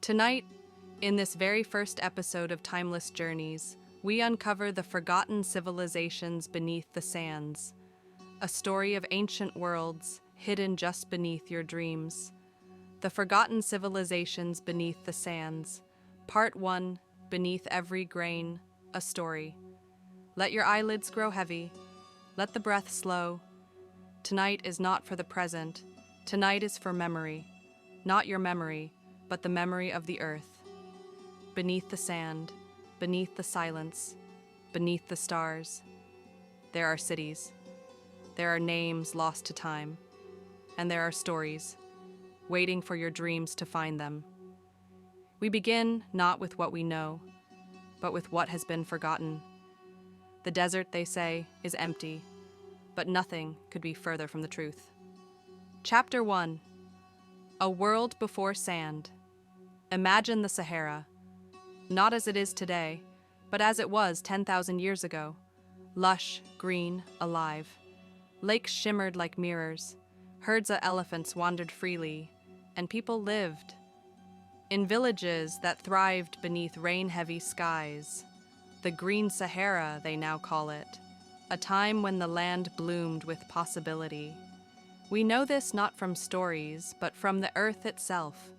Tonight, in this very first episode of Timeless Journeys, we uncover the forgotten civilizations beneath the sands, a story of ancient worlds hidden just beneath your dreams. The Forgotten Civilizations Beneath the Sands, Part 1, Beneath Every Grain, a Story. Let your eyelids grow heavy. Let the breath slow. Tonight is not for the present. Tonight is for memory. Not your memory, but the memory of the earth. Beneath the sand, beneath the silence, beneath the stars, there are cities. There are names lost to time. And there are stories, waiting for your dreams to find them. We begin not with what we know, but with what has been forgotten. The desert, they say, is empty, but nothing could be further from the truth. Chapter 1. A World Before Sand. Imagine the Sahara, not as it is today, but as it was 10,000 years ago. Lush, green, alive. Lakes shimmered like mirrors. Herds of elephants wandered freely, and people lived in villages that thrived beneath rain-heavy skies. The Green Sahara, they now call it, a time when the land bloomed with possibility. We know this not from stories, but from the earth itself.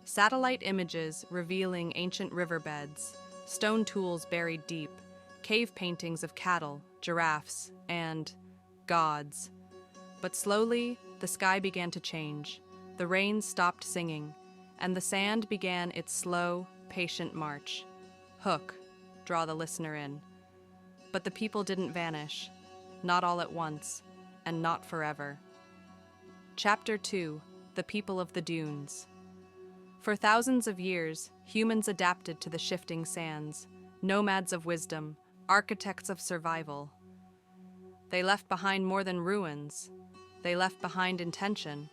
Satellite images revealing ancient riverbeds, stone tools buried deep, cave paintings of cattle, giraffes, and gods. But slowly, the sky began to change. The rain stopped singing, and the sand began its slow, patient march. Hook, draw the listener in. But the people didn't vanish, not all at once, and not forever. Chapter 2. The People of the Dunes. For thousands of years, humans adapted to the shifting sands, nomads of wisdom, architects of survival. They left behind more than ruins. They left behind intention.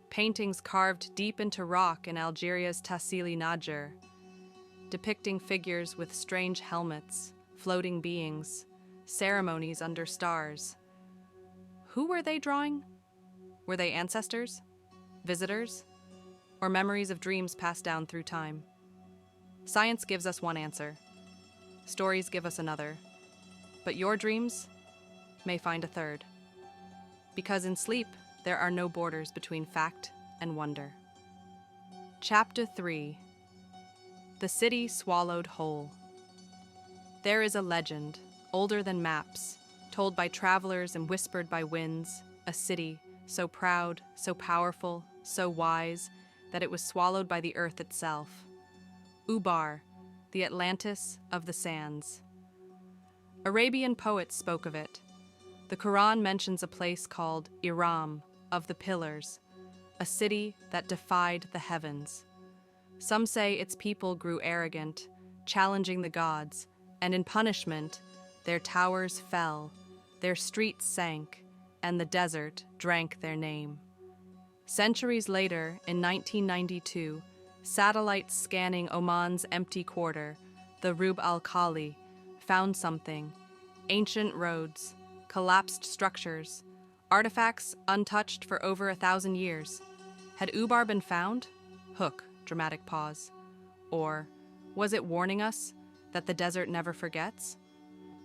Paintings carved deep into rock in Algeria's Tassili Najer, depicting figures with strange helmets, floating beings, ceremonies under stars. Who were they drawing? Were they ancestors? Visitors? Or memories of dreams passed down through time? Science gives us one answer. Stories give us another. But your dreams may find a third. Because in sleep, there are no borders between fact and wonder. Chapter 3. The City Swallowed Whole. There is a legend, older than maps, told by travelers and whispered by winds, a city so proud, so powerful, so wise, that it was swallowed by the earth itself. Ubar, the Atlantis of the sands. Arabian poets spoke of it. The Quran mentions a place called Iram, of the Pillars, a city that defied the heavens. Some say its people grew arrogant, challenging the gods, and in punishment, their towers fell, their streets sank, and the desert drank their name. Centuries later, in 1992, satellites scanning Oman's empty quarter, the Rub al-Khali, found something: ancient roads, collapsed structures, artifacts untouched for over 1,000 years. Had Ubar been found? Hook, dramatic pause. Or was it warning us that the desert never forgets?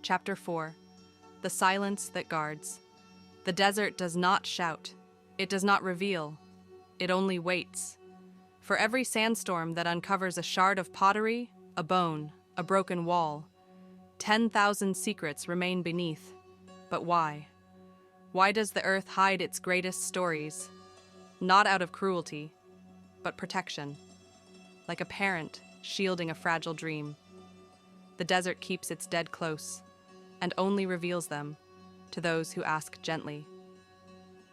Chapter 4. The Silence That Guards. The desert does not shout. It does not reveal. It only waits. For every sandstorm that uncovers a shard of pottery, a bone, a broken wall, 10,000 secrets remain beneath. But why? Why does the earth hide its greatest stories? Not out of cruelty, but protection. Like a parent shielding a fragile dream. The desert keeps its dead close, and only reveals them to those who ask gently.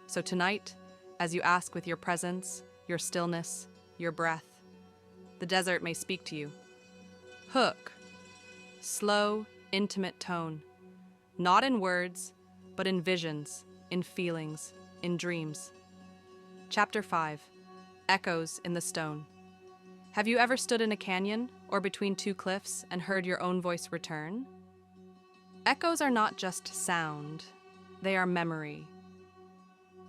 So tonight, as you ask with your presence, your stillness, your breath, the desert may speak to you. Hook. Slow, intimate tone. Not in words, but in visions, in feelings, in dreams. Chapter 5. Echoes in the Stone. Have you ever stood in a canyon or between two cliffs and heard your own voice return? Echoes are not just sound, they are memory.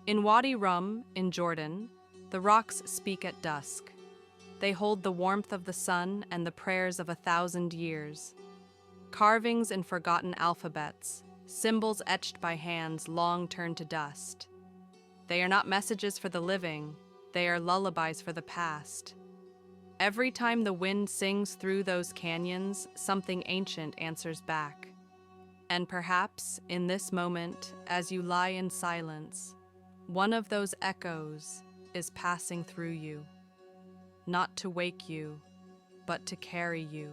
In Wadi Rum, in Jordan, the rocks speak at dusk. They hold the warmth of the sun and the prayers of 1,000 years. Carvings in forgotten alphabets, symbols etched by hands long turned to dust. They are not messages for the living, they are lullabies for the past. Every time the wind sings through those canyons, something ancient answers back. And perhaps, in this moment, as you lie in silence, one of those echoes is passing through you, not to wake you, but to carry you,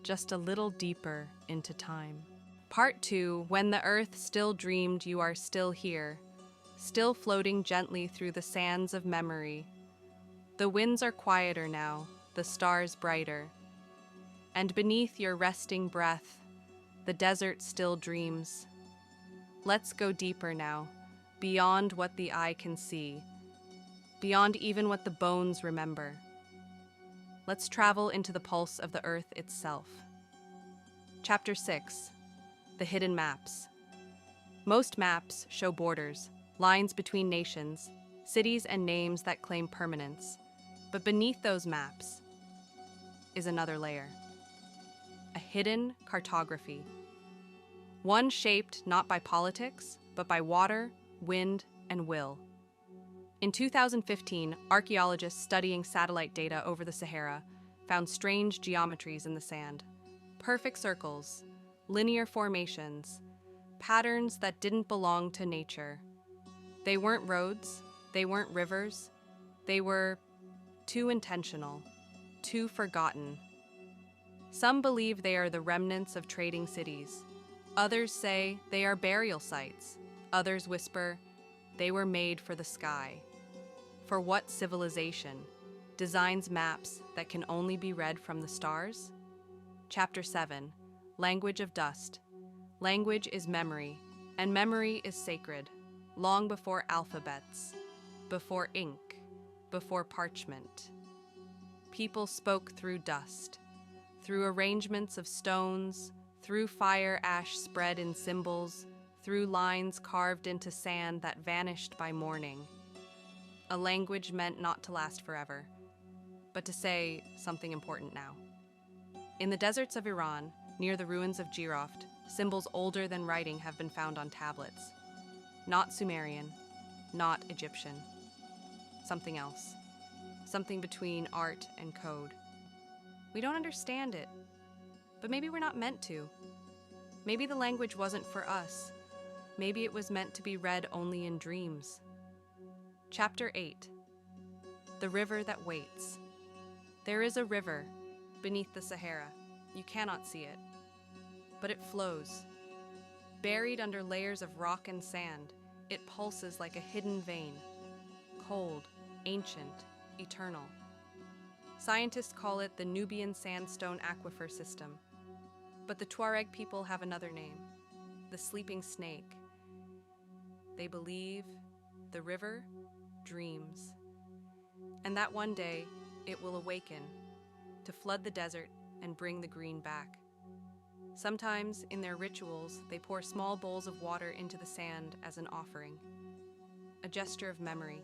just a little deeper into time. Part 2, When the Earth Still Dreamed You Are Still Here, still floating gently through the sands of memory. The winds are quieter now, the stars brighter, and beneath your resting breath, the desert still dreams. Let's go deeper now, beyond what the eye can see, beyond even what the bones remember. Let's travel into the pulse of the earth itself. Chapter 6, The Hidden Maps. Most maps show borders, lines between nations, cities and names that claim permanence. But beneath those maps is another layer. A hidden cartography. One shaped not by politics, but by water, wind, and will. In 2015, archaeologists studying satellite data over the Sahara found strange geometries in the sand. Perfect circles, linear formations, patterns that didn't belong to nature. They weren't roads, they weren't rivers, they were too intentional, too forgotten. Some believe they are the remnants of trading cities. Others say they are burial sites. Others whisper, they were made for the sky. For what civilization designs maps that can only be read from the stars? Chapter 7, Language of Dust. Language is memory, and memory is sacred, long before alphabets, before ink, before parchment. People spoke through dust, through arrangements of stones, through fire ash spread in symbols, through lines carved into sand that vanished by morning. A language meant not to last forever, but to say something important now. In the deserts of Iran, near the ruins of Jiroft, symbols older than writing have been found on tablets. Not Sumerian, not Egyptian. Something else. Something between art and code. We don't understand it, but maybe we're not meant to. Maybe the language wasn't for us. Maybe it was meant to be read only in dreams. Chapter 8, The River That Waits. There is a river beneath the Sahara. You cannot see it, but it flows. Buried under layers of rock and sand, it pulses like a hidden vein, cold, ancient, eternal. Scientists call it the Nubian Sandstone Aquifer System, but the Tuareg people have another name, the Sleeping Snake. They believe the river dreams, and that one day it will awaken to flood the desert and bring the green back. Sometimes, in their rituals, they pour small bowls of water into the sand as an offering, a gesture of memory,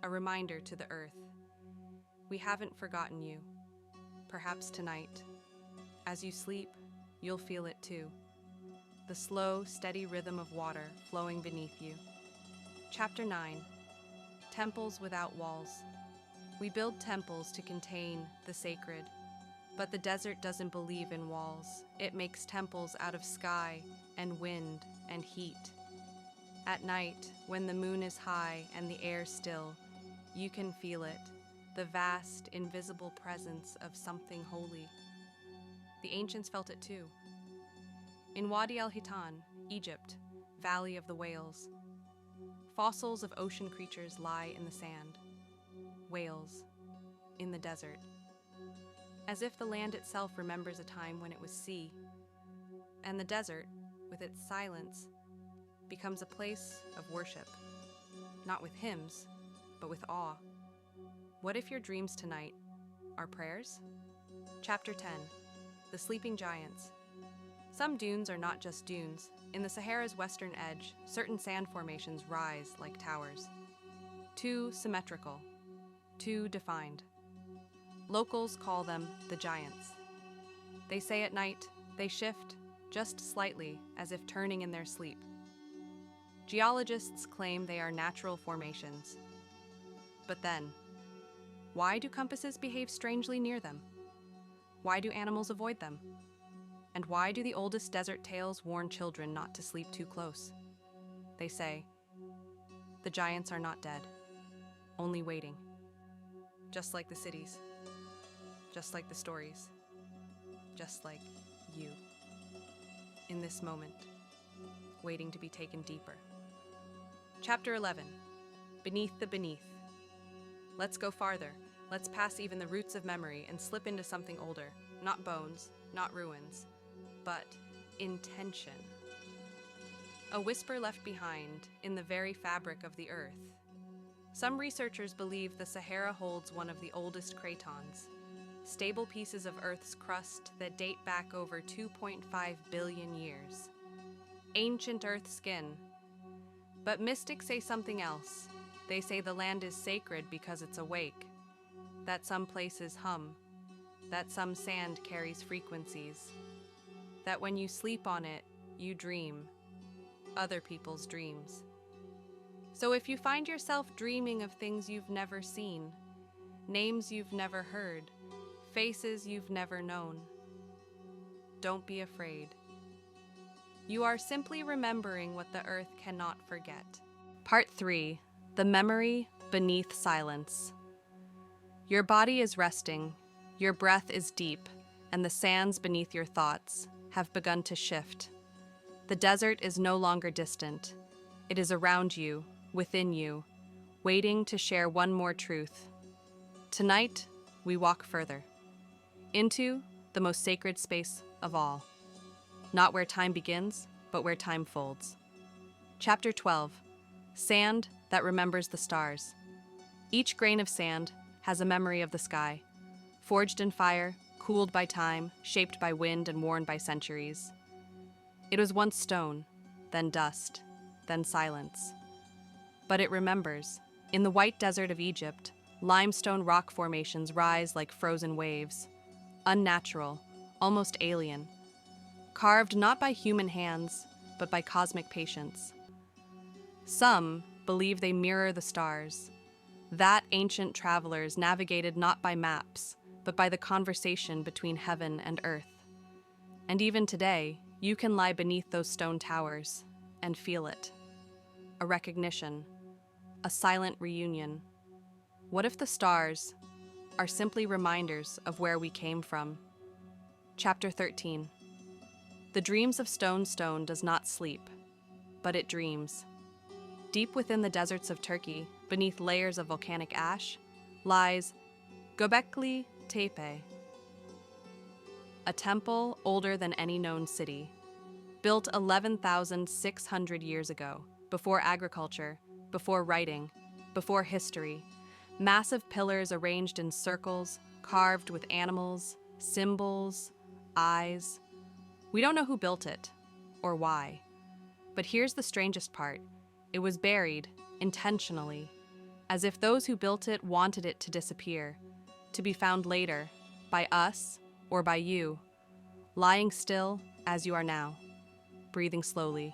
a reminder to the earth. We haven't forgotten you. Perhaps tonight, as you sleep, you'll feel it too. The slow, steady rhythm of water flowing beneath you. Chapter 9, Temples Without Walls. We build temples to contain the sacred, but the desert doesn't believe in walls. It makes temples out of sky and wind and heat. At night, when the moon is high and the air still, you can feel it, the vast, invisible presence of something holy. The ancients felt it too. In Wadi al-Hitan, Egypt, Valley of the Whales, fossils of ocean creatures lie in the sand. Whales, in the desert. As if the land itself remembers a time when it was sea, and the desert, with its silence, becomes a place of worship, not with hymns, but with awe. What if your dreams tonight are prayers? Chapter 10, The Sleeping Giants. Some dunes are not just dunes. In the Sahara's western edge, certain sand formations rise like towers. Too symmetrical, too defined. Locals call them the giants. They say at night they shift just slightly as if turning in their sleep. Geologists claim they are natural formations. But then, why do compasses behave strangely near them? Why do animals avoid them? And why do the oldest desert tales warn children not to sleep too close? They say, the giants are not dead, only waiting. Just like the cities, just like the stories, just like you. In this moment, waiting to be taken deeper. Chapter 11, Beneath the Beneath. Let's go farther. Let's pass even the roots of memory and slip into something older. Not bones, not ruins, but intention. A whisper left behind in the very fabric of the earth. Some researchers believe the Sahara holds one of the oldest cratons, stable pieces of Earth's crust that date back over 2.5 billion years. Ancient Earth skin. But mystics say something else. They say the land is sacred because it's awake, that some places hum, that some sand carries frequencies, that when you sleep on it, you dream other people's dreams. So if you find yourself dreaming of things you've never seen, names you've never heard, faces you've never known, don't be afraid. You are simply remembering what the earth cannot forget. Part 3. The memory beneath silence. Your body is resting, your breath is deep, and the sands beneath your thoughts have begun to shift. The desert is no longer distant. It is around you, within you, waiting to share one more truth. Tonight, we walk further, into the most sacred space of all. Not where time begins, but where time folds. Chapter 12, Sand that remembers the stars. Each grain of sand has a memory of the sky, forged in fire, cooled by time, shaped by wind, and worn by centuries. It was once stone, then dust, then silence. But it remembers. In the white desert of Egypt, limestone rock formations rise like frozen waves, unnatural, almost alien, carved not by human hands, but by cosmic patience. Some believe they mirror the stars, that ancient travelers navigated not by maps, but by the conversation between heaven and earth. And even today, you can lie beneath those stone towers and feel it. A recognition, a silent reunion. What if the stars are simply reminders of where we came from? Chapter 13. The dreams of Stone does not sleep, but it dreams. Deep within the deserts of Turkey, beneath layers of volcanic ash, lies Göbekli Tepe, a temple older than any known city, built 11,600 years ago, before agriculture, before writing, before history. Massive pillars arranged in circles, carved with animals, symbols, eyes. We don't know who built it, or why. But here's the strangest part. It was buried, intentionally, as if those who built it wanted it to disappear, to be found later, by us or by you, lying still as you are now, breathing slowly,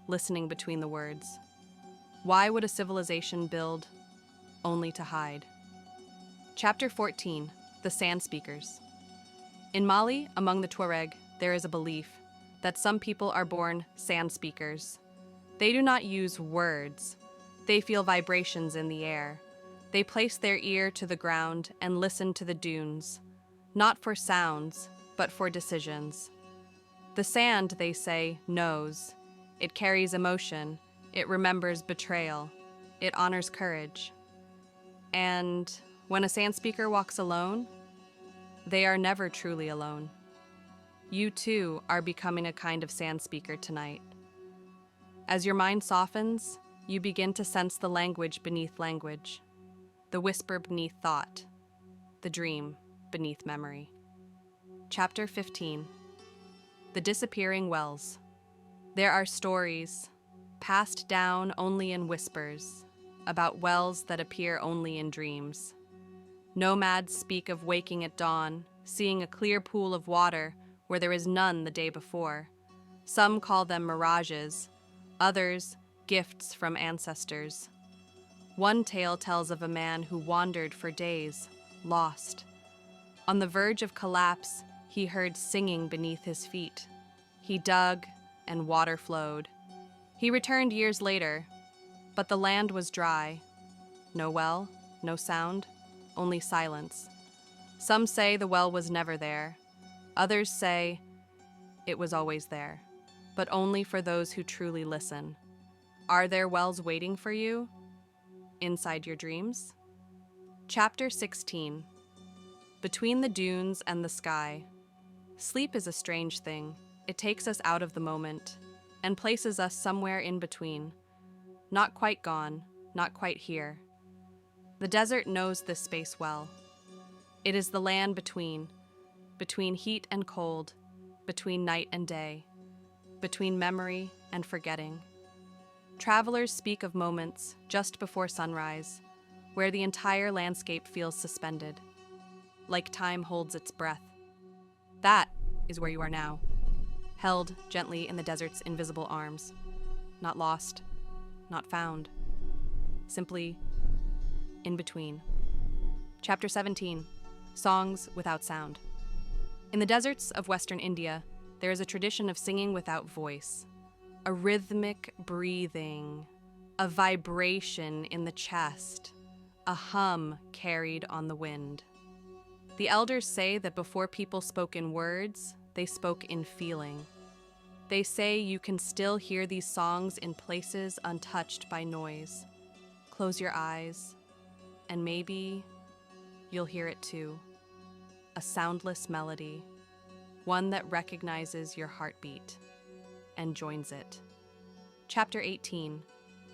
listening between the words. Why would a civilization build only to hide? Chapter 14, The Sand Speakers. In Mali, among the Tuareg, there is a belief that some people are born sand speakers. They do not use words. They feel vibrations in the air. They place their ear to the ground and listen to the dunes, not for sounds, but for decisions. The sand, they say, knows. It carries emotion. It remembers betrayal. It honors courage. And when a sand speaker walks alone, they are never truly alone. You too are becoming a kind of sand speaker tonight. As your mind softens, you begin to sense the language beneath language, the whisper beneath thought, the dream beneath memory. Chapter 15. The Disappearing Wells. There are stories, passed down only in whispers, about wells that appear only in dreams. Nomads speak of waking at dawn, seeing a clear pool of water where there is none the day before. Some call them mirages, others gifts from ancestors. One tale tells of a man who wandered for days, lost. On the verge of collapse, he heard singing beneath his feet. He dug, and water flowed. He returned years later, but the land was dry. No well, no sound, only silence. Some say the well was never there. Others say it was always there, but only for those who truly listen. Are there wells waiting for you inside your dreams? Chapter 16. Between the dunes and the sky. Sleep is a strange thing. It takes us out of the moment and places us somewhere in between. Not quite gone, not quite here. The desert knows this space well. It is the land between heat and cold, between night and day, between memory and forgetting. Travelers speak of moments just before sunrise, where the entire landscape feels suspended, like time holds its breath. That is where you are now, held gently in the desert's invisible arms. Not lost, not found, simply in between. Chapter 17. Songs without sound. In the deserts of Western India, there is a tradition of singing without voice, a rhythmic breathing, a vibration in the chest, a hum carried on the wind. The elders say that before people spoke in words, they spoke in feeling. They say you can still hear these songs in places untouched by noise. Close your eyes, and maybe you'll hear it too. A soundless melody, one that recognizes your heartbeat and joins it. Chapter 18.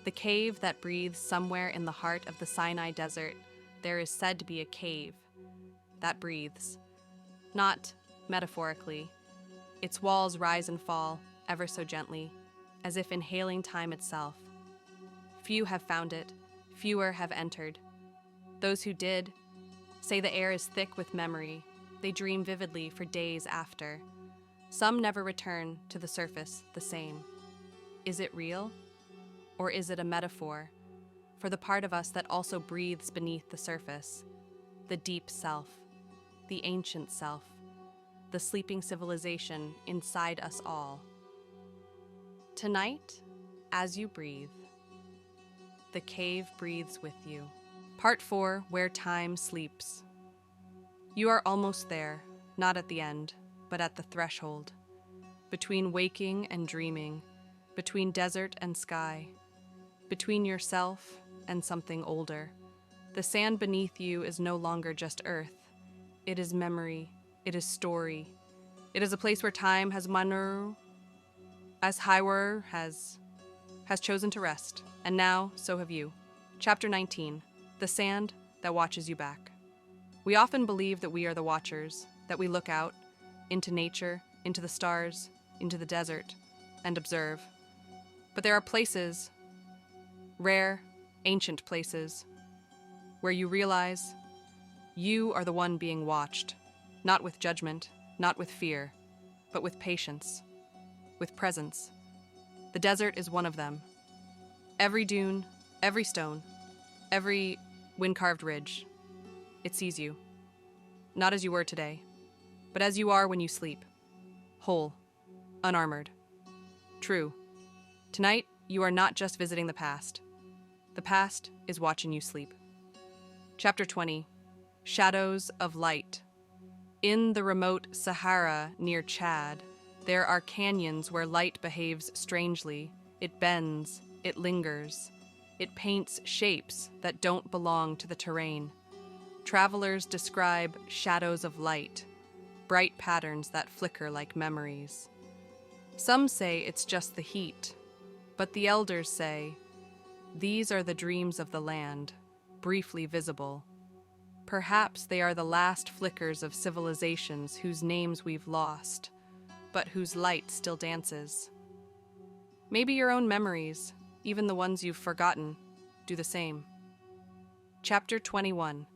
The cave that breathes. Somewhere in the heart of the Sinai Desert, there is said to be a cave that breathes. Not metaphorically. Its walls rise and fall, ever so gently, as if inhaling time itself. Few have found it, fewer have entered. Those who did say the air is thick with memory. They dream vividly for days after. Some never return to the surface the same. Is it real? Or is it a metaphor for the part of us that also breathes beneath the surface? The deep self, the ancient self, the sleeping civilization inside us all. Tonight, as you breathe, the cave breathes with you. Part 4, Where Time Sleeps. You are almost there, not at the end, but at the threshold. Between waking and dreaming, between desert and sky, between yourself and something older. The sand beneath you is no longer just earth. It is memory, it is story. It is a place where time has has chosen to rest, and now so have you. Chapter 19. The sand that watches you back. We often believe that we are the watchers, that we look out into nature, into the stars, into the desert, and observe. But there are places, rare, ancient places, where you realize you are the one being watched, not with judgment, not with fear, but with patience, with presence. The desert is one of them. Every dune, every stone, every wind-carved ridge, it sees you, not as you were today, but as you are when you sleep, whole, unarmored. True. Tonight, you are not just visiting the past. The past is watching you sleep. Chapter 20. Shadows of Light. In the remote Sahara near Chad, there are canyons where light behaves strangely. It bends, it lingers. It paints shapes that don't belong to the terrain. Travelers describe shadows of light, bright patterns that flicker like memories. Some say it's just the heat, but the elders say, these are the dreams of the land, briefly visible. Perhaps they are the last flickers of civilizations whose names we've lost, but whose light still dances. Maybe your own memories, even the ones you've forgotten, do the same. Chapter 21.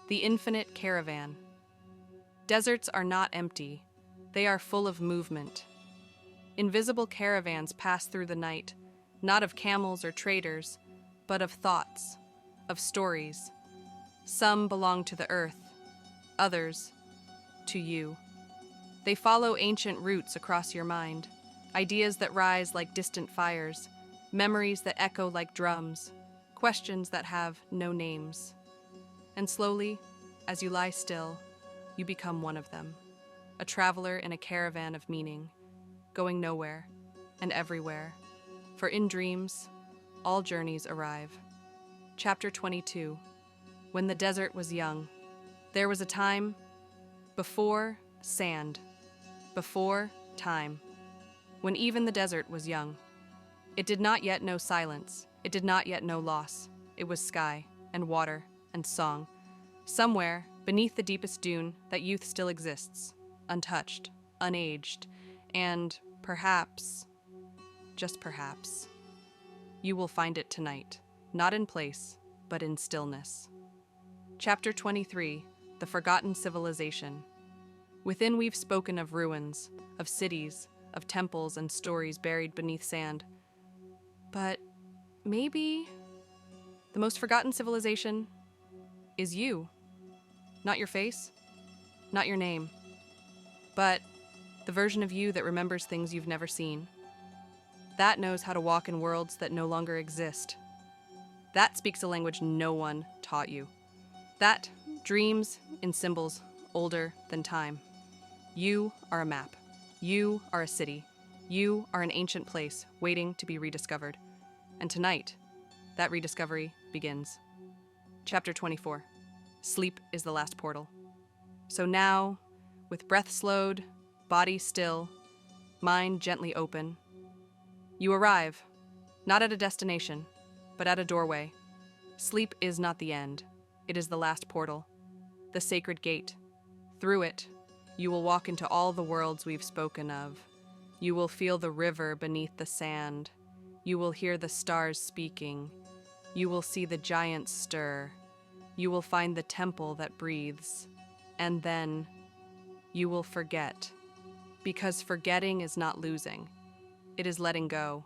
The infinite caravan. Deserts are not empty, they are full of movement. Invisible caravans pass through the night, not of camels or traders, but of thoughts, of stories. Some belong to the earth, others to you. They follow ancient routes across your mind, ideas that rise like distant fires, memories that echo like drums, questions that have no names. And slowly, as you lie still, you become one of them, a traveler in a caravan of meaning, going nowhere and everywhere, for in dreams, all journeys arrive. Chapter 22. When the desert was young. There was a time before sand, before time, when even the desert was young. It did not yet know silence, it did not yet know loss. It was sky and water and song. Somewhere, beneath the deepest dune, that youth still exists, untouched, unaged, and perhaps, just perhaps, you will find it tonight, not in place, but in stillness. Chapter 23. The Forgotten Civilization. Within we've spoken of ruins, of cities, of temples and stories buried beneath sand. But maybe the most forgotten civilization is you. Not your face, not your name, but the version of you that remembers things you've never seen. That knows how to walk in worlds that no longer exist. That speaks a language no one taught you. That dreams in symbols older than time. You are a map. You are a city. You are an ancient place waiting to be rediscovered. And tonight, that rediscovery begins. Chapter 24. Sleep is the last portal. So now, with breath slowed, body still, mind gently open, you arrive, not at a destination, but at a doorway. Sleep is not the end. It is the last portal, the sacred gate. Through it, you will walk into all the worlds we've spoken of. You will feel the river beneath the sand. You will hear the stars speaking. You will see the giants stir. You will find the temple that breathes. And then you will forget. Because forgetting is not losing. It is letting go.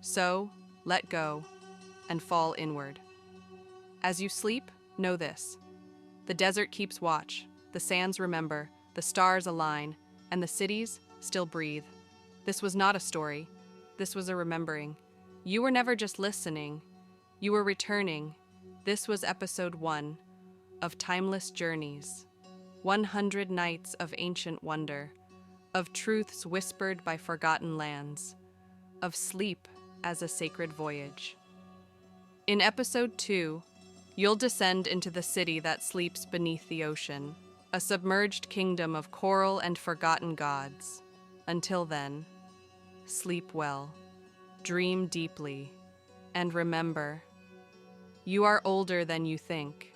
So, let go and fall inward. As you sleep, know this. The desert keeps watch, the sands remember, the stars align, and the cities still breathe. This was not a story. This was a remembering. You were never just listening. You were returning. This was episode 1 of Timeless Journeys. 100 nights of ancient wonder, of truths whispered by forgotten lands, of sleep as a sacred voyage. In episode 2, you'll descend into the city that sleeps beneath the ocean, a submerged kingdom of coral and forgotten gods. Until then, sleep well, dream deeply, and remember, you are older than you think.